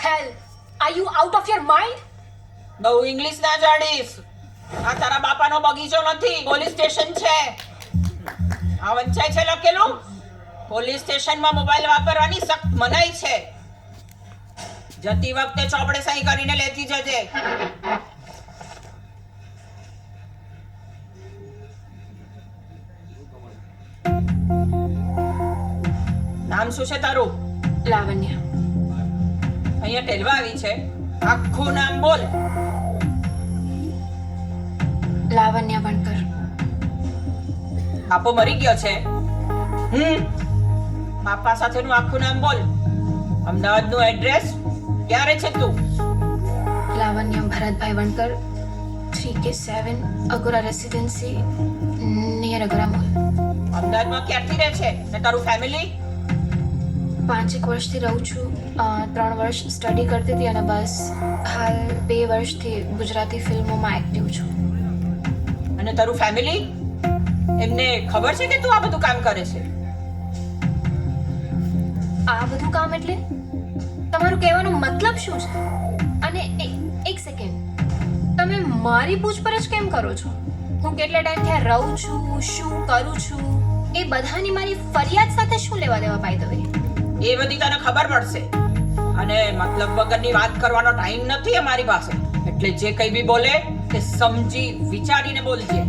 hell? Are you out of your mind? બહુ English ના જાણીશ. આ તારા બાપાનો બગીચો નથી, પોલીસ સ્ટેશન છે. આ વંચાય છે લખેલું. પોલીસ સ્ટેશનમાં મોબાઈલ વાપરવાની સખ્ત મનાઈ છે. જતી વખતે ચોપડે સહી કરીને લેતી જજે. નામ શું છે તારું? લાવણ્ય. અહીંયા ટેલવા આવી છે. આખું નામ બોલ. લાવણ્ય વણકર. બાપો મરી ગયો છે. બાપા સાથેનું આખું નામ બોલ. અમદાવાદનું એડ્રેસ. ક્યારે છે તું? Lavanya Bharatbhai Vankar, 3K7 Agora residency, near Agora mall. અમદાવાદમાં ક્યારથી રહે છે ને તારું ફેમિલી? 5 વર્ષથી રહું છું. 3 વર્ષ સ્ટડી કરતી હતી અને બસ હાલ 2 વર્ષથી ગુજરાતી ફિલ્મોમાં એક્ટિવ છું. અને તારું ફેમિલી? એમને ખબર છે કે તું આ બધું કામ કરે છે? આ બધું કામ એટલે તમારું કહેવાનો મતલબ શું છે? અને એક સેકન્ડ, તમે મારી પૂછપરછ કેમ કરો છો? હું કેટલા ટાઈમથી રહું છું, શું કરું છું, એ બધાની મારી ફરિયાદ સાથે શું લેવા દેવા બાય ધ વે? એ બધી તને ખબર પડશે. અને મતલબ વગરની વાત કરવાનો ટાઈમ નથી અમારી પાસે. એટલે જે કંઈ બી બોલે તે સમજી વિચારીને બોલજે.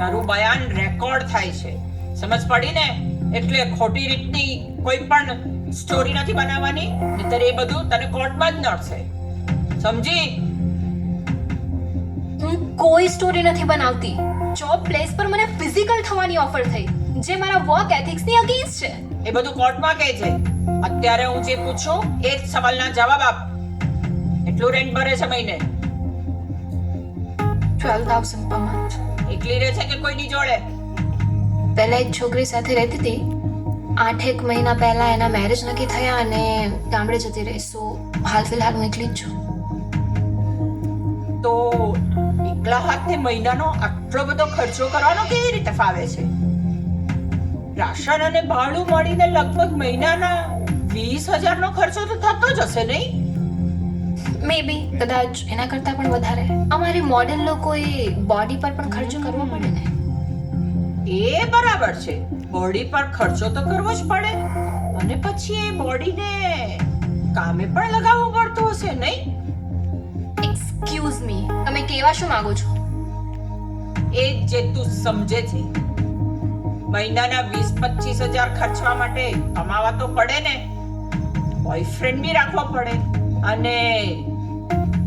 તારું બયાન રેકોર્ડ થાય છે, સમજ પડી ને? એટલે ખોટી રીતની કોઈ પણ સ્ટોરી નથી બનાવવાની, નહીંતર એ બધું તને કોર્ટમાં જ નડશે. સમજી? હું કોઈ સ્ટોરી નથી બનાવતી. જોબ પ્લેસ પર મને ફિઝિકલ થવાની ઓફર થઈ, જે મારા વર્ક એથિક્સની અગેન્સ્ટ છે. એ બધું કોર્ટમાં કહે છે. અત્યારે હું જે પૂછું એ જ સવાલના જવાબ આપ. એટલું રેન્ટ ભરે છે મહિને? 12,000 per month. એકલી રહે છે કે કોઈની જોડે? પહેલા એક છોકરી સાથે રહેતી હતી. 8 મહિના પહેલા એના મેરેજ નક્કી થયા અને ગામડે જતી રહી. સો હાલ ફિલહાલ હું એકલી જ છું. તો એકલા હાથે મહિનાનો આટલો બધો ખર્ચો કરવાનો કેવી રીતે ફાવે છે? રાશન અને ભાડું મળીને લગભગ મહિનાના 20,000 નો ખર્ચો તો થતો જ હશે નહીં? મે બી, કદાચ એના કરતાં પણ વધારે. અમારી મોડેલ લોકોએ બોડી પર પણ ખર્ચો કરવો પડે ને. એ બરાબર છે, બોડી પર ખર્ચો તો કરવો જ પડે. અને પછી એ બોડીને કામે પણ લગાવવું પડતું હશે નહીં? એક્સક્યુઝ મી, તમે કેવા શું માંગો છો? એ જે તું સમજે છે. મહિનાના 20-25,000 ખર્ચવા માટે કમાવા તો પડે ને. બોયફ્રેન્ડ બી રાખવો પડે અને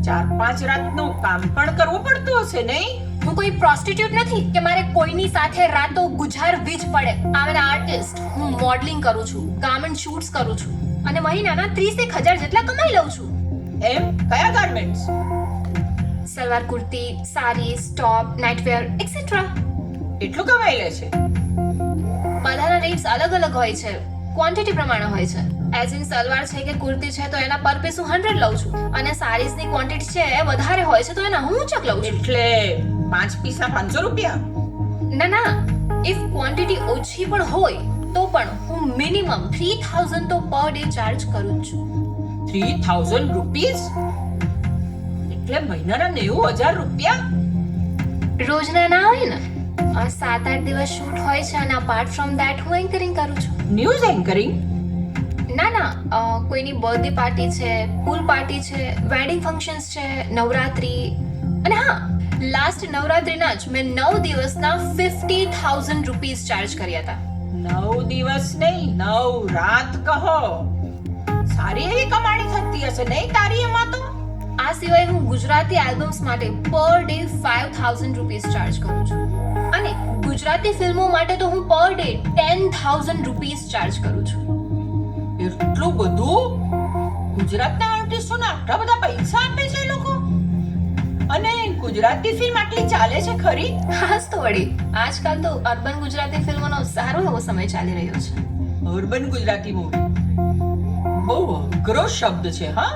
4-5 રાતનું કામ પણ કરવું પડતું હશે નહીં? હું કોઈ પ્રોસ્ટિટ્યુટ નથી કે મારે કોઈની સાથે રાતો ગુજારવી જ પડે. આઈ એમ એન આર્ટિસ્ટ. હું મોડલિંગ કરું છું, ગાર્મેન્ટ શૂટ્સ કરું છું અને મહિનાના 30,000 જેટલા કમાઈ લઉં છું. એમ? કયા ગાર્મેન્ટ્સ? સલવાર કુર્તી, સારીઝ, ટોપ, નાઇટવેર એક્સેટ્રા. એટલું કમાઈ લે છે? બધાના રેટ્સ અલગ અલગ હોય છે, ક્વોન્ટિટી પ્રમાણે હોય છે. એઝ ઇન સલવાર છે કે કુર્તી છે તો એના પર પીસ હું 100 લઉં છું અને સારીઝની ક્વોન્ટિટી છે એ વધારે હોય છે તો એના હું ઊંચક લઉં છું. એટલે 5 પીસના 500 રૂપિયા? ના, ઇફ ક્વોન્ટિટી ઓછી પણ હોય તો પણ હું મિનિમમ 3,000 તો પર ડે ચાર્જ કરું જ છું. 3,000 રૂપીસ? એટલે મહિનાના 90,000 રૂપિયા? રોજના ના હોય ને. 7-8 દિવસ શૂટ હોય છે અને અપાર્ટ ફ્રોમ ધેટ હું એન્કરિંગ કરું છું. News anchoring? ના, કોઈની બર્થડે પાર્ટી છે, પૂલ પાર્ટી છે, વેડિંગ ફંક્શન્સ છે, નવરાત્રી. અને હા, લાસ્ટ નવરાત્રીના જ મેં 9 દિવસના 50,000 રૂપીસ ચાર્જ કર્યા હતા. 9 દિવસ નહીં, 9 રાત કહો. સારી એવી કમાણી થતી હશે નહીં તારી એમાં તો? આ સિવાય હું ગુજરાતી આલ્બમ્સ માટે પર ડે 5,000 રૂપીસ ચાર્જ કરું છું અને ગુજરાતી ફિલ્મો માટે તો હું પર ડે 10,000 રૂપીસ ચાર્જ કરું છું. એટલું બધું? ગુજરાતના આર્ટિસ્ટોને આટલા બધા પૈસા આપે છે એ લોકો? અને ગુજરાતી ફિલ્મ આટલી ચાલે છે ખરી? હાસ તો વળી, આજકાલ તો અર્બન ગુજરાતી ફિલ્મોનો સારો એવો સમય ચાલી રહ્યો છે. અર્બન ગુજરાતી મૂવી બહુ અઘરો શબ્દ છે. હા,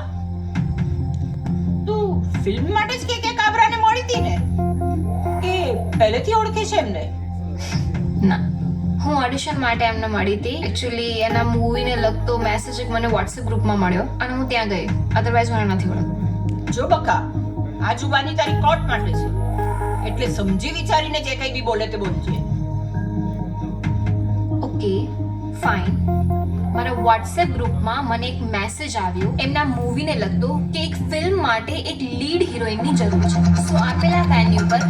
તું ફિલ્મ માટે જ કે કાબરાને મળી હતી ને કે પહેલેથી ઓળખે છે એમને? ના, હું ઓડિશન માટે એમને મળી હતી. એકચ્યુઅલી એના મૂવીને લગતો મેસેજ એક મને વોટ્સએપ ગ્રુપમાં મળ્યો અને હું ત્યાં ગઈ. અધરવાઇઝ મને નથી મળ્યો. જો બકા, આ જુબાની તારી કોર્ટ માટે છે, એટલે સમજી વિચારીને જે કંઈ બી બોલે તે બોલજે. Okay fine. મારા વોટ્સએપ ગ્રુપમાં મને એક મેસેજ આવ્યો એમના મૂવીને લગતો કે એક ફિલ્મ માટે એક લીડ હિરોઈનની જરૂર છે. સો આપેલા વેન્યુ પર